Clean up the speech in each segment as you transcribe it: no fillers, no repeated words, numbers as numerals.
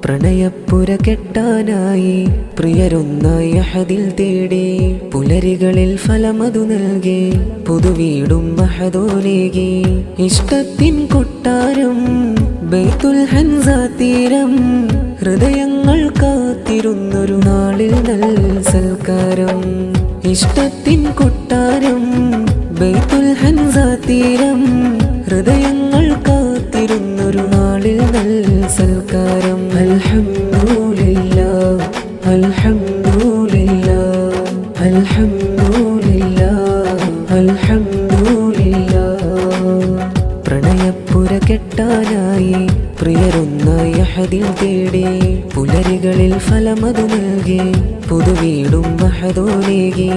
പ്രണയപ്പുര കെട്ടാനായി പ്രിയരൊന്നായി അഹദിൽ തേടി പുലരികളിൽ ഫലമതു നൽകി പുതുവീടും മഹദോനേകി ഇഷ്ടത്തിൻ കൊട്ടാരം ബൈത്തുൽ ഹൻസ തീരം ഹൃദയങ്ങൾ കാത്തിരുന്നൊരു നാളിൽ നൽ സൽക്കാരം ഇഷ്ടത്തിൻ കൊട്ടാരം ബൈത്തുൽ ഹൻസ തീരം ഹൃദയങ്ങൾ കാത്തിരുന്നൊരു നാളിൽ നൽ സൽക്കാരം അൽഹംദുലില്ലാഹ് അൽഹംദുലില്ലാഹ് അൽഹംദുലില്ലാഹ് അൽഹംദുലില്ലാഹ് പ്രണയപ്പുര കെട്ടാനായി പ്രിയരൊന്നായി അഹദിൽ തേടി പുലരികളിൽ ഫലമതു നൽകി പുതുവീടും മഹദോനേകി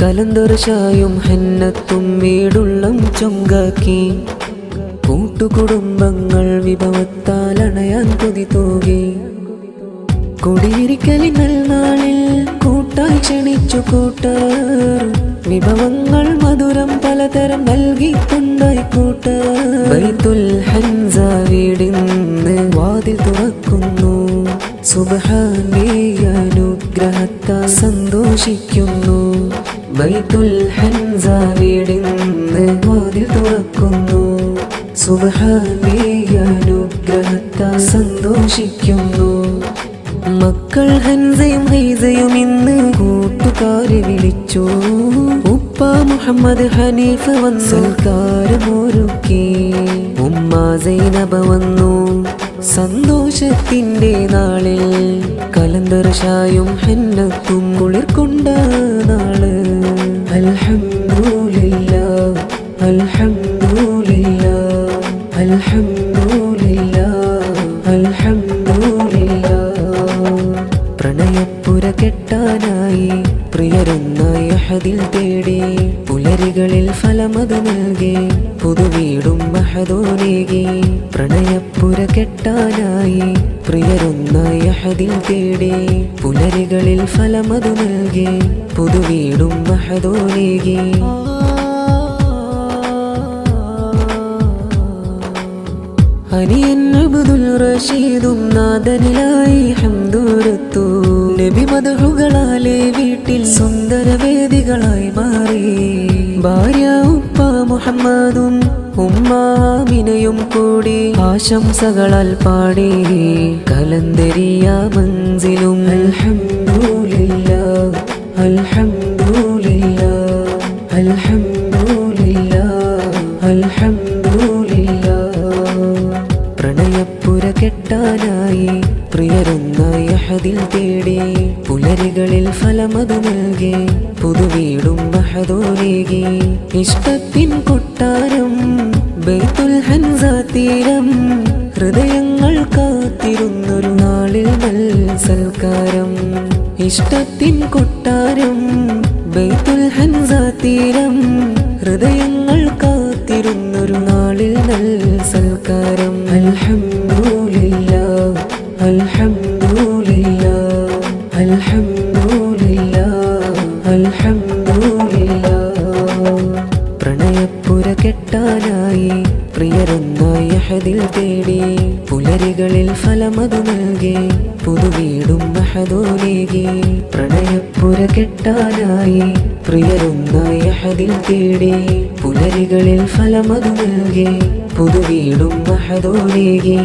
കലന്തർഷായും ഹന്നത്തും വീടുള്ളം ചൊങ്കാക്കി കൂട്ടുകുടുംബങ്ങൾ വിഭവത്താൽ അണയാൻ കൊതി തൂകി കുടിയിരിക്കലിൻ നാളിൽ കൂട്ടായി ക്ഷണിച്ചു കൂട്ടർ വിഭവങ്ങൾ മധുരം പലതരം നൽകിക്കൊണ്ടായി കൂട്ടർ ബൈത്തുൽ ഹൻസ വീടിന്ന് വാതിൽ തുറക്കുന്നു സുബ്ഹാനേ അനുഗ്രഹത്താൽ സന്തോഷിക്കുന്നു ബൈത്തുൽ ഹൻസ വീടിന്ന് വാതിൽ തുറക്കുന്നു സുബ്ഹാനേ അനുഗ്രഹത്താൽ സന്തോഷിക്കുന്നു മക്കൾ ഹൻസയും ഹൈസയും ഇന്ന് കൂട്ടുകാരെ വിളിച്ചു ഉപ്പ മുഹമ്മദ് ഹനീഫ് വന്നു സൽക്കാരമൊരുക്കി ഉമ്മ സൈനബ വന്നു സന്തോഷത്തിന്റെ നാളിൽ കലന്തർഷായും ഹന്നത്തും കുളിർക്കൊണ്ട നാള് അൽഹംദുലില്ലാഹ് അൽഹംദുലില്ലാഹ് അൽഹംദുലില്ലാഹ് അൽഹംദുലില്ലാഹ് പ്രണയപ്പുര കെട്ടാനായി പ്രിയരൊന്നായി അഹദിൽ തേടി പുലരികളിൽ ഫലമതു നൽകി പുതുവീടും മഹദോനേകി പ്രണയപ്പുര കെട്ടാനായി പ്രിയരൊന്നായി അഹദിൽ തേടി പുലരികളിൽ ഫലമതു നൽകി പുതുവീടും മഹദോനേകി അനിയൻ അബ്ദുൽ റഷീദും നാദനിലായി ഹംദുരത്തു നബി മദ്ഹുകളാലെ വീട്ടിൽ സുന്ദരവേദികളായി മാറി ഭാര്യ ഉപ്പ മുഹമ്മദും ഉമ്മ ആമിനയും കൂടി ആശംസകളാൽ പാടി കലന്തരിയ മൻസിലും അൽഹംദുലില്ലാഹ് അൽഹംദുലില്ലാഹ് അൽഹംദുലില്ലാഹ് അൽഹംദുലില്ലാഹ് പ്രണയപ്പുര കെട്ടാനായി പ്രിയരൊന്നായി അഹദിൽ തേടി പുലരികളിൽ ഫലമതു നൽകി പുതുവീടും മഹദോനേകി ഇഷ്ടത്തിൻ കൊട്ടാരം ബൈത്തുൽ ഹൻസ തീരം ഹൃദയങ്ങൾ കാത്തിരുന്നൊരു നാളിൽ നൽ സൽക്കാരം ഇഷ്ടത്തിൻ കൊട്ടാരം ബൈത്തുൽ ഹൻസ തീരം ഹൃദയങ്ങൾ കാത്തിരുന്നൊരു നാളിൽ നൽ സൽക്കാരം അൽഹംദുലില്ലാഹ് അൽഹംദുലില്ലാഹ് അൽഹംദുലില്ലാഹ് അൽഹംദുലില്ലാഹ് പ്രണയപ്പുര കെട്ടാനായി പ്രിയരൊന്നായി അഹദിൽ തേടി പുലരികളിൽ ഫലമതു നൽകി പുതുവീടും മഹദോനേകി പ്രണയപ്പുര കെട്ടാനായി പ്രിയരൊന്നായി അഹദിൽ തേടി പുലരികളിൽ ഫലമതു നൽകി പുതുവീടും മഹദോനേകി